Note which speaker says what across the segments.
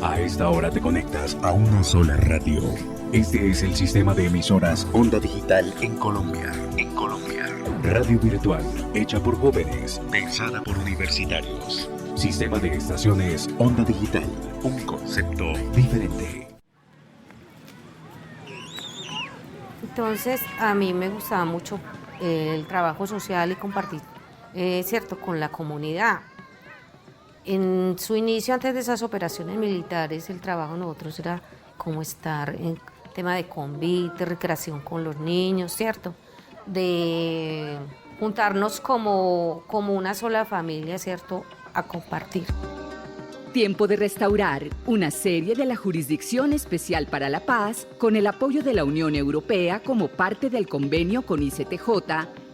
Speaker 1: A esta hora te conectas a una sola radio. Este es el sistema de emisoras Onda Digital en Colombia. Radio virtual, hecha por jóvenes, pensada por universitarios. Sistema de estaciones Onda Digital, un concepto diferente.
Speaker 2: Entonces, a mí me gustaba mucho el trabajo social y compartir, ¿cierto?, con la comunidad. En su inicio, antes de esas operaciones militares, el trabajo de nosotros era como estar en tema de convite, recreación con los niños, ¿cierto?, de juntarnos como una sola familia, ¿cierto?, a compartir.
Speaker 3: Tiempo de Restaurar, una serie de la Jurisdicción Especial para la Paz con el apoyo de la Unión Europea como parte del convenio con ICTJ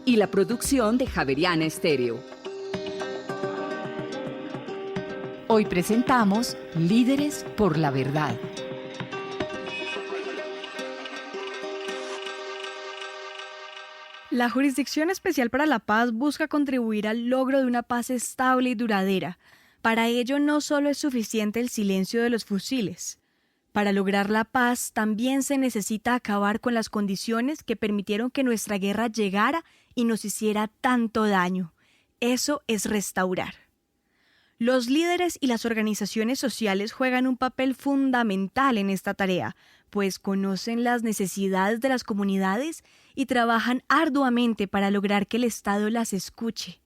Speaker 3: y la producción de Javeriana Estéreo. Hoy presentamos Líderes por la Verdad.
Speaker 4: La Jurisdicción Especial para la Paz busca contribuir al logro de una paz estable y duradera. Para ello no solo es suficiente el silencio de los fusiles. Para lograr la paz también se necesita acabar con las condiciones que permitieron que nuestra guerra llegara y nos hiciera tanto daño. Eso es restaurar. Los líderes y las organizaciones sociales juegan un papel fundamental en esta tarea, pues conocen las necesidades de las comunidades y trabajan arduamente para lograr que el Estado las escuche.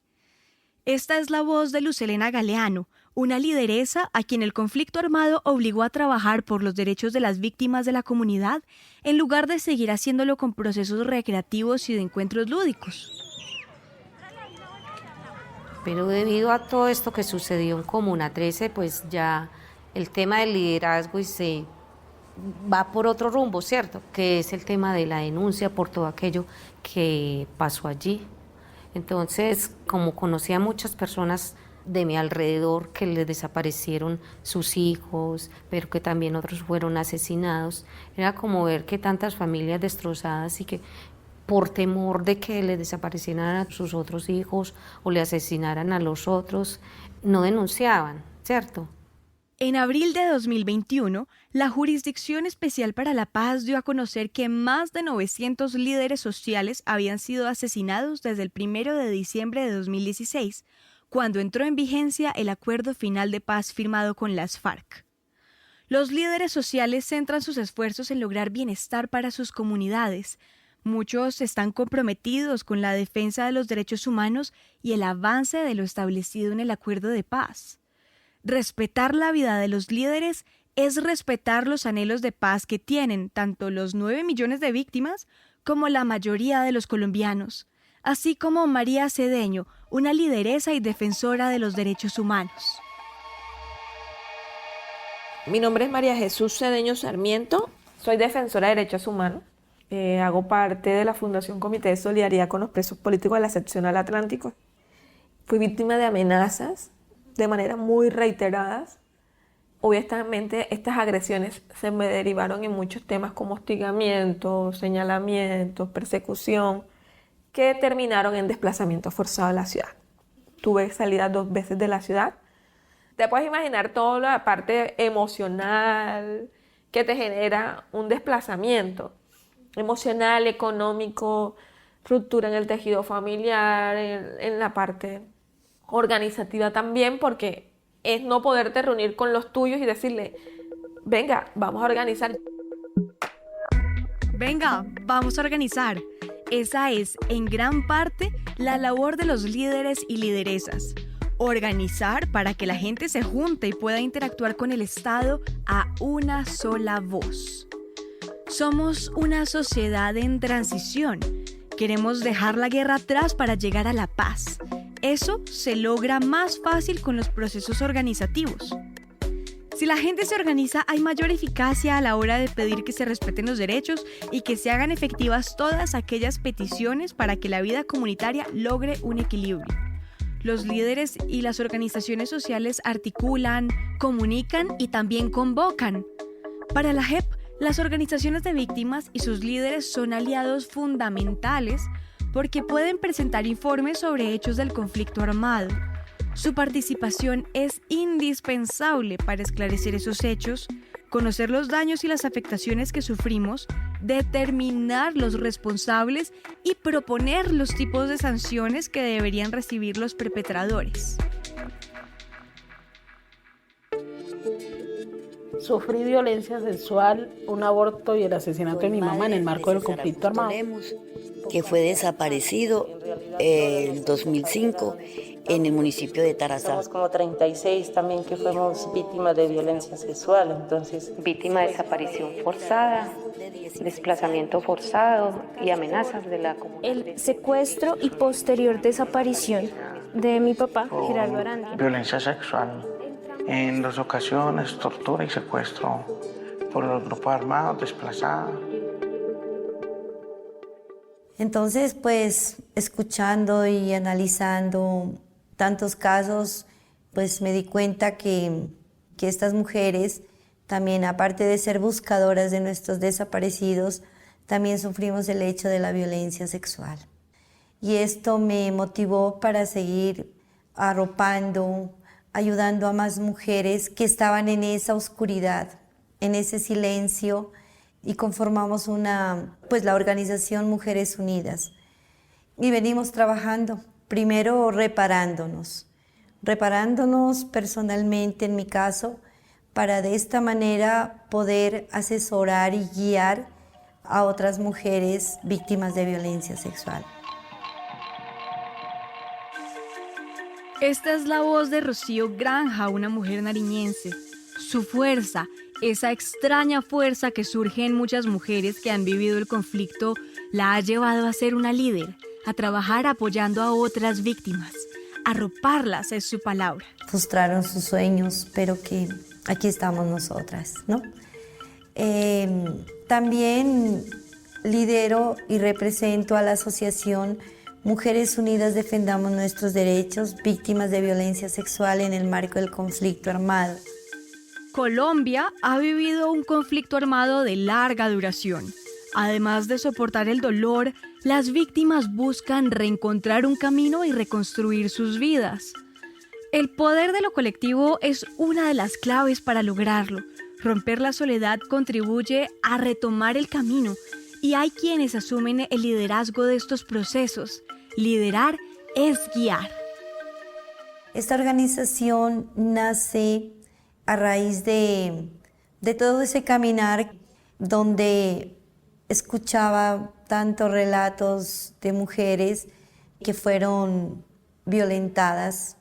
Speaker 4: Esta es la voz de Luz Helena Galeano, una lideresa a quien el conflicto armado obligó a trabajar por los derechos de las víctimas de la comunidad, en lugar de seguir haciéndolo con procesos recreativos y de encuentros lúdicos.
Speaker 2: Pero debido a todo esto que sucedió en Comuna 13, pues ya el tema del liderazgo se va por otro rumbo, ¿cierto?, que es el tema de la denuncia por todo aquello que pasó allí. Entonces, como conocí a muchas personas de mi alrededor que les desaparecieron sus hijos, pero que también otros fueron asesinados, era como ver que tantas familias destrozadas y que por temor de que les desaparecieran a sus otros hijos o le asesinaran a los otros, no denunciaban, ¿cierto?
Speaker 4: En abril de 2021, la Jurisdicción Especial para la Paz dio a conocer que más de 900 líderes sociales habían sido asesinados desde el 1 de diciembre de 2016, cuando entró en vigencia el acuerdo final de paz firmado con las FARC. Los líderes sociales centran sus esfuerzos en lograr bienestar para sus comunidades. Muchos están comprometidos con la defensa de los derechos humanos y el avance de lo establecido en el acuerdo de paz. Respetar la vida de los líderes es respetar los anhelos de paz que tienen tanto los 9 millones de víctimas como la mayoría de los colombianos, así como María Cedeño, una lideresa y defensora de los derechos humanos.
Speaker 5: Mi nombre es María Jesús Cedeño Sarmiento, soy defensora de derechos humanos. Hago parte de la Fundación Comité de Solidaridad con los Presos Políticos de la Seccional Atlántico. Fui víctima de amenazas de manera muy reiteradas. Obviamente estas agresiones se me derivaron en muchos temas como hostigamiento, señalamiento, persecución, que terminaron en desplazamiento forzado a la ciudad. Tuve salida 2 veces de la ciudad. Te puedes imaginar toda la parte emocional que te genera un desplazamiento emocional, económico, ruptura en el tejido familiar, en la parte organizativa también, porque es no poderte reunir con los tuyos y decirle, venga, vamos a organizar.
Speaker 4: Venga, vamos a organizar. Esa es, en gran parte, la labor de los líderes y lideresas. Organizar para que la gente se junte y pueda interactuar con el Estado a una sola voz. Somos una sociedad en transición. Queremos dejar la guerra atrás para llegar a la paz. Eso se logra más fácil con los procesos organizativos. Si la gente se organiza, hay mayor eficacia a la hora de pedir que se respeten los derechos y que se hagan efectivas todas aquellas peticiones para que la vida comunitaria logre un equilibrio. Los líderes y las organizaciones sociales articulan, comunican y también convocan. Para la JEP, las organizaciones de víctimas y sus líderes son aliados fundamentales porque pueden presentar informes sobre hechos del conflicto armado. Su participación es indispensable para esclarecer esos hechos, conocer los daños y las afectaciones que sufrimos, determinar los responsables y proponer los tipos de sanciones que deberían recibir los perpetradores.
Speaker 6: Sufrí violencia sexual, un aborto y el asesinato de mi mamá en el marco del conflicto armado.
Speaker 7: Que fue desaparecido en 2005 en el municipio de Tarazá.
Speaker 8: Somos como 36 también que fuimos víctimas de violencia sexual, entonces...
Speaker 2: Víctima de desaparición forzada, desplazamiento forzado y amenazas de la comunidad.
Speaker 9: El secuestro y posterior desaparición de mi papá, Gerardo Aranda.
Speaker 10: Violencia sexual, en 2 ocasiones tortura y secuestro por los grupos armados, desplazados.
Speaker 11: Entonces, pues, escuchando y analizando tantos casos, pues me di cuenta que estas mujeres también, aparte de ser buscadoras de nuestros desaparecidos, también sufrimos el hecho de la violencia sexual. Y esto me motivó para seguir arropando, ayudando a más mujeres que estaban en esa oscuridad, en ese silencio, y conformamos la organización Mujeres Unidas. Y venimos trabajando, primero reparándonos personalmente en mi caso, para de esta manera poder asesorar y guiar a otras mujeres víctimas de violencia sexual.
Speaker 4: Esta es la voz de Rocío Granja, una mujer nariñense. Su fuerza, esa extraña fuerza que surge en muchas mujeres que han vivido el conflicto, la ha llevado a ser una líder, a trabajar apoyando a otras víctimas. Arroparlas es su palabra.
Speaker 11: Frustraron sus sueños, pero que aquí estamos nosotras, ¿no? También lidero y represento a la asociación Mujeres Unidas Defendamos Nuestros Derechos, víctimas de violencia sexual en el marco del conflicto armado.
Speaker 4: Colombia ha vivido un conflicto armado de larga duración. Además de soportar el dolor, las víctimas buscan reencontrar un camino y reconstruir sus vidas. El poder de lo colectivo es una de las claves para lograrlo. Romper la soledad contribuye a retomar el camino y hay quienes asumen el liderazgo de estos procesos. Liderar es guiar.
Speaker 11: Esta organización nace a raíz de todo ese caminar donde escuchaba tantos relatos de mujeres que fueron violentadas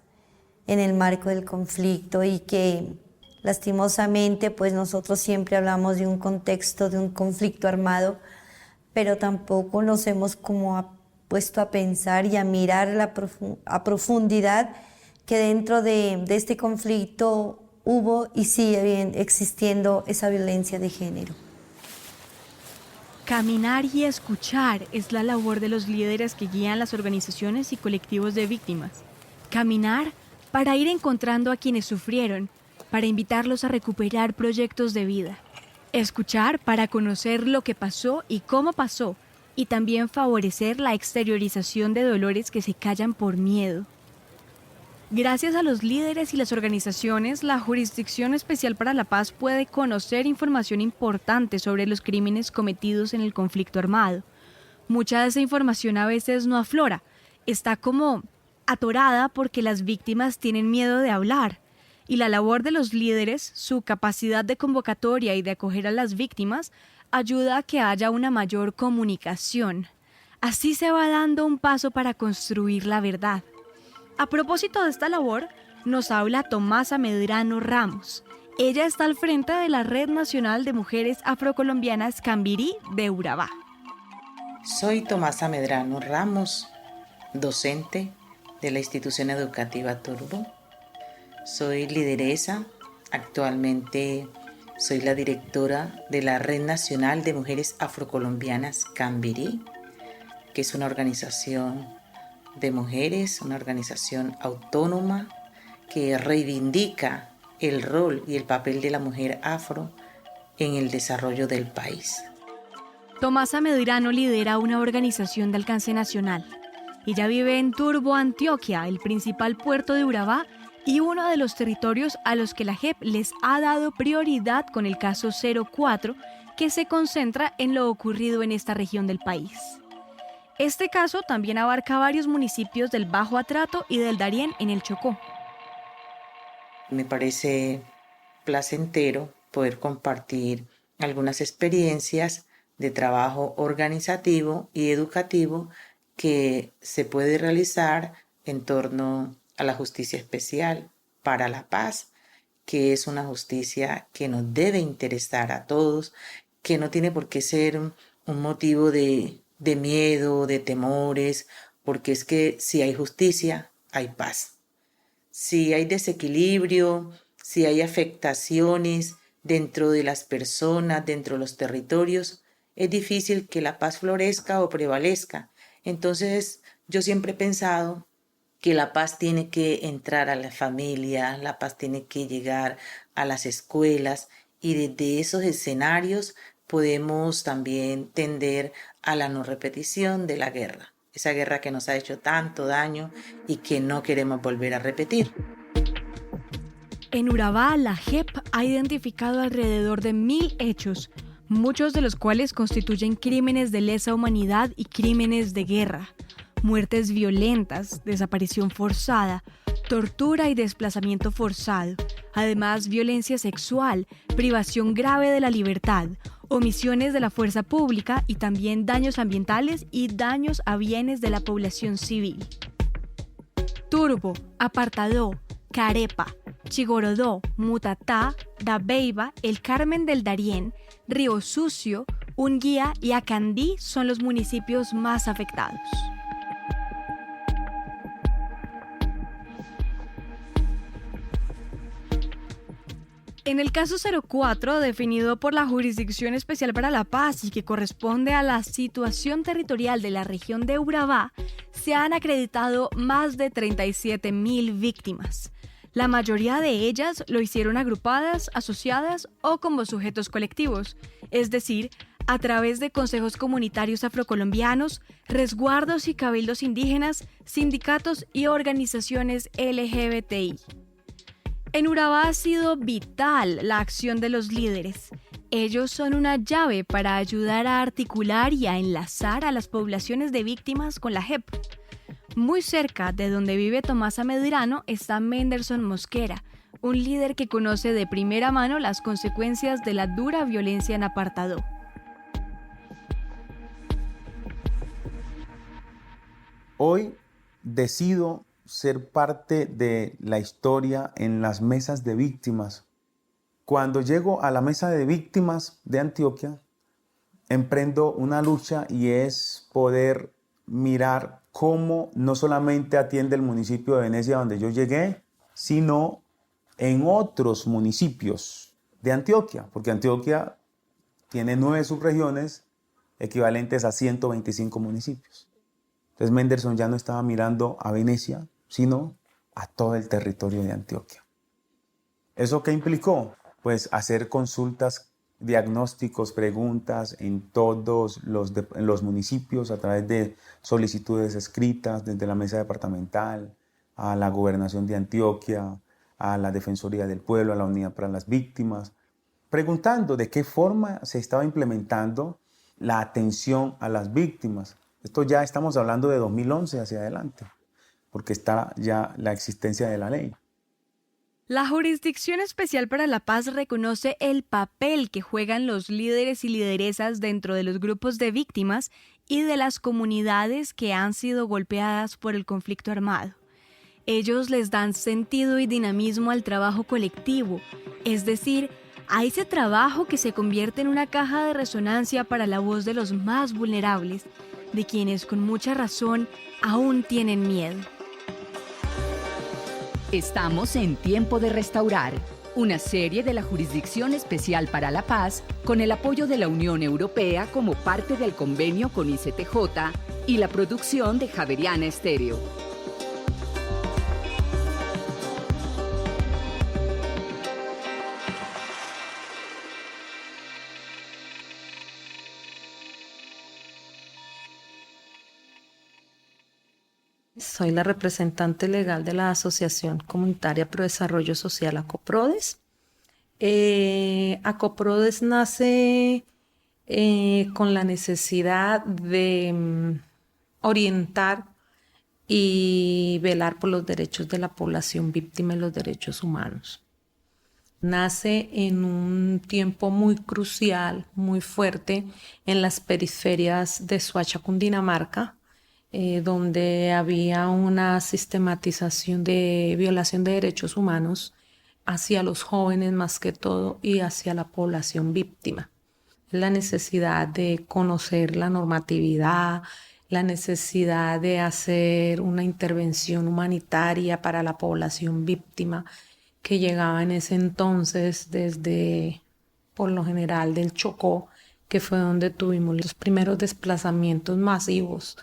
Speaker 11: en el marco del conflicto y que lastimosamente pues nosotros siempre hablamos de un contexto de un conflicto armado, pero tampoco nos hemos como puesto a pensar y a mirar a profundidad que dentro de este conflicto hubo y sigue existiendo esa violencia de género.
Speaker 4: Caminar y escuchar es la labor de los líderes que guían las organizaciones y colectivos de víctimas. Caminar para ir encontrando a quienes sufrieron, para invitarlos a recuperar proyectos de vida. Escuchar para conocer lo que pasó y cómo pasó, y también favorecer la exteriorización de dolores que se callan por miedo. Gracias a los líderes y las organizaciones, la Jurisdicción Especial para la Paz puede conocer información importante sobre los crímenes cometidos en el conflicto armado. Mucha de esa información a veces no aflora, está como atorada porque las víctimas tienen miedo de hablar. Y la labor de los líderes, su capacidad de convocatoria y de acoger a las víctimas, ayuda a que haya una mayor comunicación. Así se va dando un paso para construir la verdad. A propósito de esta labor, nos habla Tomasa Medrano Ramos. Ella está al frente de la Red Nacional de Mujeres Afrocolombianas Cambirí de Urabá.
Speaker 12: Soy Tomasa Medrano Ramos, docente de la institución educativa Turbo. Soy lideresa, actualmente soy la directora de la Red Nacional de Mujeres Afrocolombianas Cambirí, que es una organización de mujeres, una organización autónoma que reivindica el rol y el papel de la mujer afro en el desarrollo del país.
Speaker 4: Tomasa Medrano lidera una organización de alcance nacional. Ella vive en Turbo, Antioquia, el principal puerto de Urabá y uno de los territorios a los que la JEP les ha dado prioridad con el caso 04, que se concentra en lo ocurrido en esta región del país. Este caso también abarca varios municipios del Bajo Atrato y del Darién en el Chocó.
Speaker 12: Me parece placentero poder compartir algunas experiencias de trabajo organizativo y educativo que se puede realizar en torno a la justicia especial para la paz, que es una justicia que nos debe interesar a todos, que no tiene por qué ser un motivo de miedo, de temores, porque es que si hay justicia, hay paz. Si hay desequilibrio, si hay afectaciones dentro de las personas, dentro de los territorios, es difícil que la paz florezca o prevalezca. Entonces, yo siempre he pensado que la paz tiene que entrar a la familia, la paz tiene que llegar a las escuelas y desde esos escenarios podemos también tender a la no repetición de la guerra. Esa guerra que nos ha hecho tanto daño y que no queremos volver a repetir.
Speaker 4: En Urabá, la JEP ha identificado alrededor de 1.000 hechos, muchos de los cuales constituyen crímenes de lesa humanidad y crímenes de guerra, muertes violentas, desaparición forzada, tortura y desplazamiento forzado, además violencia sexual, privación grave de la libertad, omisiones de la fuerza pública y también daños ambientales y daños a bienes de la población civil. Turbo, Apartadó, Carepa, Chigorodó, Mutatá, Dabeiba, El Carmen del Darién, Río Sucio, Unguía y Acandí son los municipios más afectados. En el caso 04, definido por la Jurisdicción Especial para la Paz y que corresponde a la situación territorial de la región de Urabá, se han acreditado más de 37.000 víctimas. La mayoría de ellas lo hicieron agrupadas, asociadas o como sujetos colectivos, es decir, a través de consejos comunitarios afrocolombianos, resguardos y cabildos indígenas, sindicatos y organizaciones LGBTI. En Urabá ha sido vital la acción de los líderes. Ellos son una llave para ayudar a articular y a enlazar a las poblaciones de víctimas con la JEP. Muy cerca de donde vive Tomasa Medrano está Menderson Mosquera, un líder que conoce de primera mano las consecuencias de la dura violencia en Apartadó.
Speaker 13: Hoy decido ser parte de la historia en las mesas de víctimas. Cuando llego a la mesa de víctimas de Antioquia, emprendo una lucha y es poder mirar cómo no solamente atiende el municipio de Venecia donde yo llegué, sino en otros municipios de Antioquia, porque Antioquia tiene 9 subregiones equivalentes a 125 municipios. Entonces Menderson ya no estaba mirando a Venecia, sino a todo el territorio de Antioquia. ¿Eso qué implicó? Pues hacer consultas, diagnósticos, preguntas en todos los municipios a través de solicitudes escritas desde la mesa departamental, a la gobernación de Antioquia, a la Defensoría del Pueblo, a la Unidad para las Víctimas, preguntando de qué forma se estaba implementando la atención a las víctimas. Esto ya estamos hablando de 2011 hacia adelante, porque está ya la existencia de la ley.
Speaker 4: La Jurisdicción Especial para la Paz reconoce el papel que juegan los líderes y lideresas dentro de los grupos de víctimas y de las comunidades que han sido golpeadas por el conflicto armado. Ellos les dan sentido y dinamismo al trabajo colectivo, es decir, a ese trabajo que se convierte en una caja de resonancia para la voz de los más vulnerables, de quienes con mucha razón aún tienen miedo.
Speaker 3: Estamos en Tiempo de Restaurar, una serie de la Jurisdicción Especial para la Paz con el apoyo de la Unión Europea como parte del convenio con ICTJ y la producción de Javeriana Estéreo.
Speaker 14: Soy la representante legal de la Asociación Comunitaria Pro Desarrollo Social ACOPRODES. ACOPRODES nace con la necesidad de orientar y velar por los derechos de la población víctima y los derechos humanos. Nace en un tiempo muy crucial, muy fuerte, en las periferias de Soacha, Cundinamarca, donde había una sistematización de violación de derechos humanos hacia los jóvenes más que todo y hacia la población víctima. La necesidad de conocer la normatividad, la necesidad de hacer una intervención humanitaria para la población víctima que llegaba en ese entonces desde, por lo general, del Chocó, que fue donde tuvimos los primeros desplazamientos masivos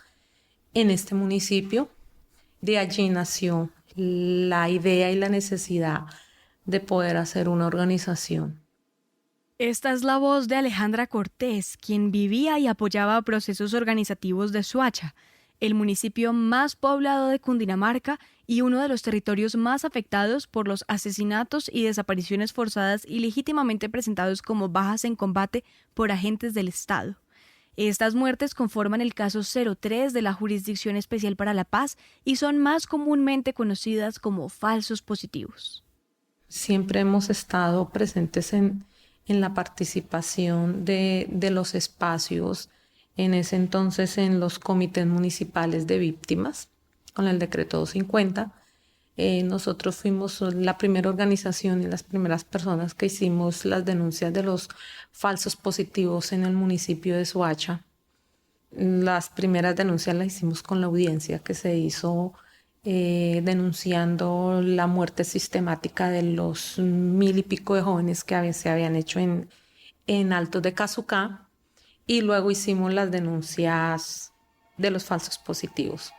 Speaker 14: en este municipio. De allí nació la idea y la necesidad de poder hacer una organización.
Speaker 4: Esta es la voz de Alejandra Cortés, quien vivía y apoyaba procesos organizativos de Soacha, el municipio más poblado de Cundinamarca y uno de los territorios más afectados por los asesinatos y desapariciones forzadas ilegítimamente presentados como bajas en combate por agentes del Estado. Estas muertes conforman el caso 03 de la Jurisdicción Especial para la Paz y son más comúnmente conocidas como falsos positivos.
Speaker 14: Siempre hemos estado presentes en la participación de los espacios, en ese entonces en los comités municipales de víctimas, con el decreto 250. Nosotros fuimos la primera organización y las primeras personas que hicimos las denuncias de los falsos positivos en el municipio de Soacha. Las primeras denuncias las hicimos con la audiencia que se hizo denunciando la muerte sistemática de los 1000 y pico de jóvenes que se habían hecho en Altos de Cazucá, y luego hicimos las denuncias de los falsos positivos.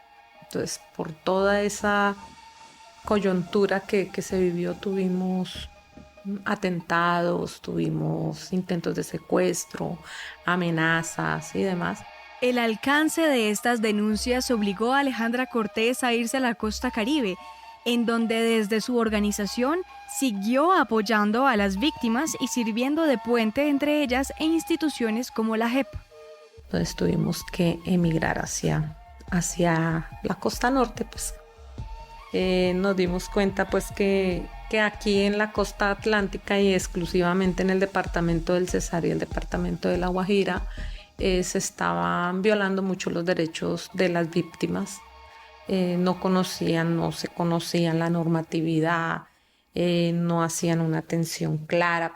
Speaker 14: Entonces, por toda esa coyuntura que se vivió, tuvimos atentados, tuvimos intentos de secuestro, amenazas y demás.
Speaker 4: El alcance de estas denuncias obligó a Alejandra Cortés a irse a la costa Caribe, en donde desde su organización siguió apoyando a las víctimas y sirviendo de puente entre ellas e instituciones como la JEP.
Speaker 14: Entonces tuvimos que emigrar hacia la costa norte, pues. Nos dimos cuenta pues que aquí en la costa atlántica y exclusivamente en el departamento del Cesar y el departamento de La Guajira se estaban violando mucho los derechos de las víctimas. No se conocían la normatividad, no hacían una atención clara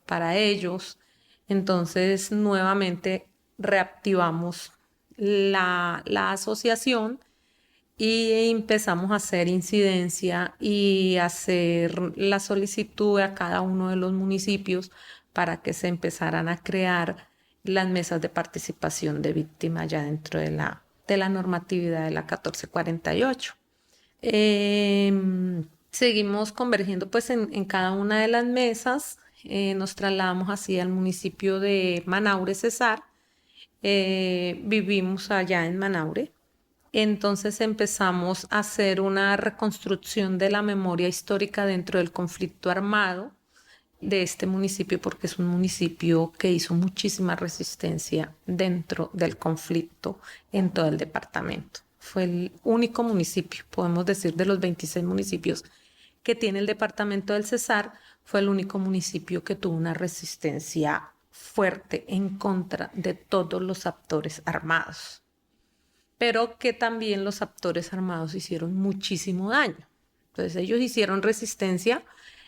Speaker 14: para ellos. Entonces nuevamente reactivamos la asociación y empezamos a hacer incidencia y hacer la solicitud a cada uno de los municipios para que se empezaran a crear las mesas de participación de víctimas ya dentro de la normatividad de la 1448. Seguimos convergiendo pues en cada una de las mesas. Nos trasladamos así al municipio de Manaure, Cesar. Vivimos allá en Manaure. Entonces empezamos a hacer una reconstrucción de la memoria histórica dentro del conflicto armado de este municipio, porque es un municipio que hizo muchísima resistencia dentro del conflicto en todo el departamento. Fue el único municipio, podemos decir, de los 26 municipios que tiene el departamento del Cesar, fue el único municipio que tuvo una resistencia fuerte en contra de todos los actores armados, pero que también los actores armados hicieron muchísimo daño. Entonces ellos hicieron resistencia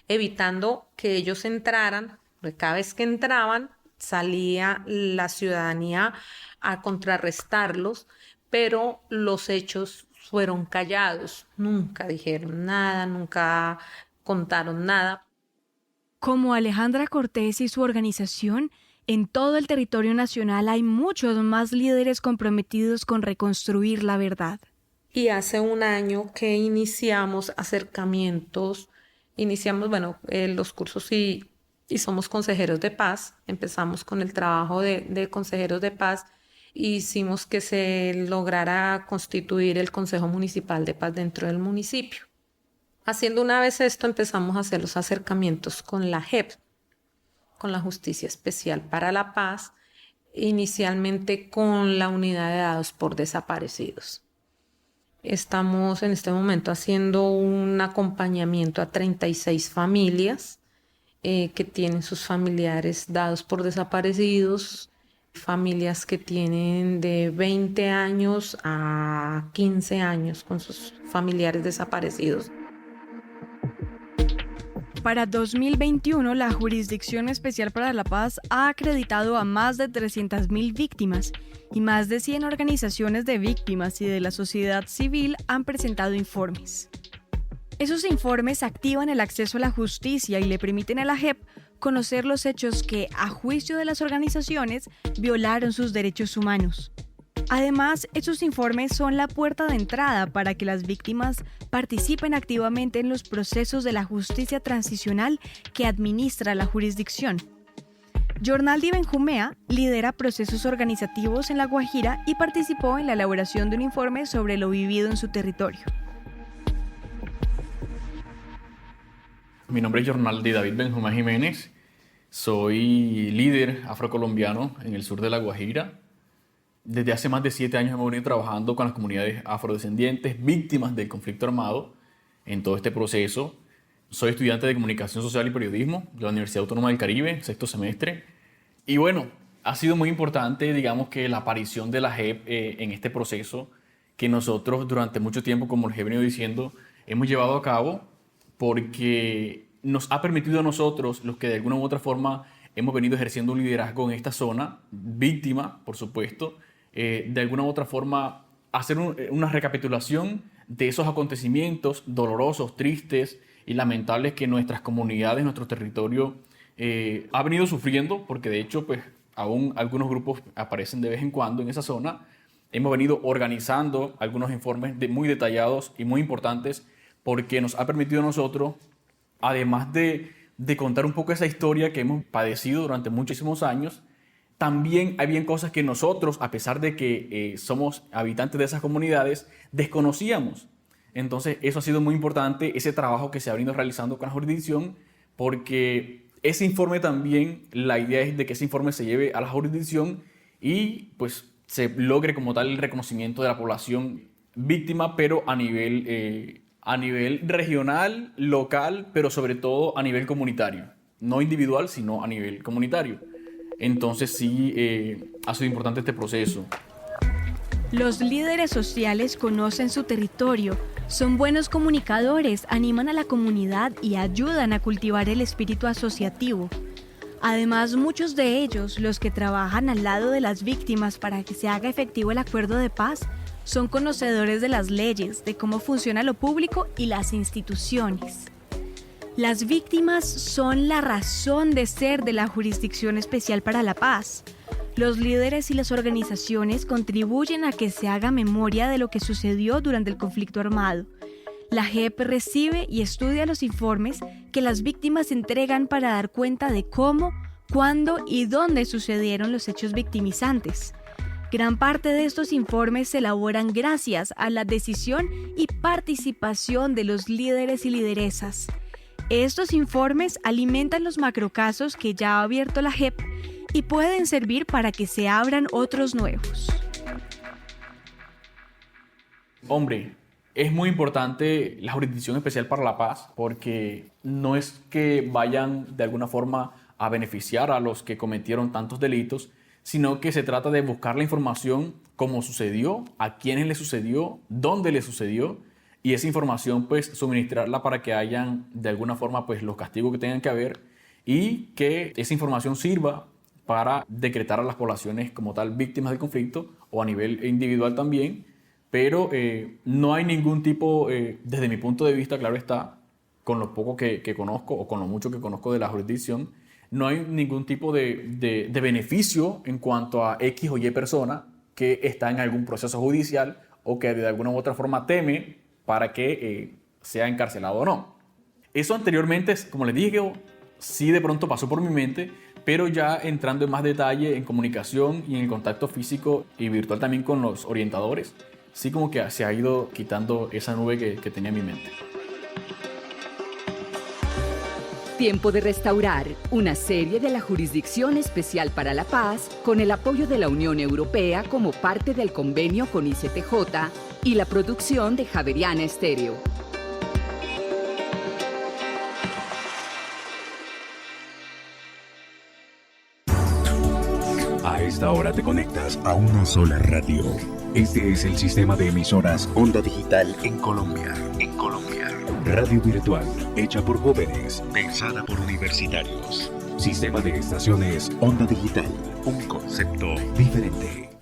Speaker 14: evitando que ellos entraran, porque cada vez que entraban salía la ciudadanía a contrarrestarlos, pero los hechos fueron callados, nunca dijeron nada, nunca contaron nada.
Speaker 4: Como Alejandra Cortés y su organización, en todo el territorio nacional hay muchos más líderes comprometidos con reconstruir la verdad.
Speaker 14: Y hace un año que iniciamos acercamientos, los cursos y somos consejeros de paz. Empezamos con el trabajo de consejeros de paz hicimos que se lograra constituir el Consejo Municipal de Paz dentro del municipio. Haciendo una vez esto, empezamos a hacer los acercamientos con la JEP, con la Justicia Especial para la Paz, inicialmente con la Unidad de Dados por Desaparecidos. Estamos en este momento haciendo un acompañamiento a 36 familias que tienen sus familiares dados por desaparecidos, familias que tienen de 20 años a 15 años con sus familiares desaparecidos.
Speaker 4: Para 2021, la Jurisdicción Especial para la Paz ha acreditado a más de 300.000 víctimas y más de 100 organizaciones de víctimas y de la sociedad civil han presentado informes. Esos informes activan el acceso a la justicia y le permiten a la JEP conocer los hechos que, a juicio de las organizaciones, violaron sus derechos humanos. Además, esos informes son la puerta de entrada para que las víctimas participen activamente en los procesos de la justicia transicional que administra la jurisdicción. Jornaldi Benjumea lidera procesos organizativos en La Guajira y participó en la elaboración de un informe sobre lo vivido en su territorio.
Speaker 15: Mi nombre es Jornaldi David Benjumea Jiménez. Soy líder afrocolombiano en el sur de La Guajira. Desde hace más de 7 años hemos venido trabajando con las comunidades afrodescendientes víctimas del conflicto armado en todo este proceso. Soy estudiante de Comunicación Social y Periodismo de la Universidad Autónoma del Caribe, 6º semestre. Y bueno, ha sido muy importante, digamos, que la aparición de la JEP en este proceso que nosotros durante mucho tiempo, como les he venido diciendo, hemos llevado a cabo porque nos ha permitido a nosotros, los que de alguna u otra forma hemos venido ejerciendo un liderazgo en esta zona, víctima, por supuesto, de alguna u otra forma hacer una recapitulación de esos acontecimientos dolorosos, tristes y lamentables que nuestras comunidades, nuestro territorio ha venido sufriendo, porque de hecho pues aún algunos grupos aparecen de vez en cuando en esa zona. Hemos venido organizando algunos informes muy detallados y muy importantes porque nos ha permitido a nosotros, además de contar un poco esa historia que hemos padecido durante muchísimos años, también hay bien cosas que nosotros, a pesar de que somos habitantes de esas comunidades, desconocíamos. Entonces eso ha sido muy importante, ese trabajo que se ha venido realizando con la jurisdicción, porque ese informe también, la idea es de que ese informe se lleve a la jurisdicción y pues se logre como tal el reconocimiento de la población víctima, pero a nivel regional, local, pero sobre todo a nivel comunitario. No individual, sino a nivel comunitario. Entonces sí, ha sido importante este proceso.
Speaker 4: Los líderes sociales conocen su territorio, son buenos comunicadores, animan a la comunidad y ayudan a cultivar el espíritu asociativo. Además, muchos de ellos, los que trabajan al lado de las víctimas para que se haga efectivo el acuerdo de paz, son conocedores de las leyes, de cómo funciona lo público y las instituciones. Las víctimas son la razón de ser de la Jurisdicción Especial para la Paz. Los líderes y las organizaciones contribuyen a que se haga memoria de lo que sucedió durante el conflicto armado. La JEP recibe y estudia los informes que las víctimas entregan para dar cuenta de cómo, cuándo y dónde sucedieron los hechos victimizantes. Gran parte de estos informes se elaboran gracias a la decisión y participación de los líderes y lideresas. Estos informes alimentan los macrocasos que ya ha abierto la JEP y pueden servir para que se abran otros nuevos.
Speaker 15: Hombre, es muy importante la Jurisdicción Especial para la Paz porque no es que vayan de alguna forma a beneficiar a los que cometieron tantos delitos, sino que se trata de buscar la información cómo sucedió, a quiénes le sucedió, dónde le sucedió, y esa información pues suministrarla para que hayan de alguna forma pues los castigos que tengan que haber y que esa información sirva para decretar a las poblaciones como tal víctimas del conflicto o a nivel individual también, pero no hay ningún tipo, desde mi punto de vista, claro está, con lo poco que conozco o con lo mucho que conozco de la jurisdicción, no hay ningún tipo de beneficio en cuanto a X o Y persona que está en algún proceso judicial o que de alguna u otra forma teme para que sea encarcelado o no. Eso anteriormente, como les dije, sí de pronto pasó por mi mente, pero ya entrando en más detalle en comunicación y en el contacto físico y virtual también con los orientadores, sí como que se ha ido quitando esa nube que tenía en mi mente.
Speaker 3: Tiempo de restaurar, una serie de la Jurisdicción Especial para la Paz con el apoyo de la Unión Europea como parte del convenio con ICTJ y la producción de Javeriana Estéreo.
Speaker 1: A esta hora te conectas a una sola radio. Este es el sistema de emisoras Onda Digital en Colombia. Radio virtual, hecha por jóvenes, pensada por universitarios. Sistema de estaciones Onda Digital, un concepto diferente.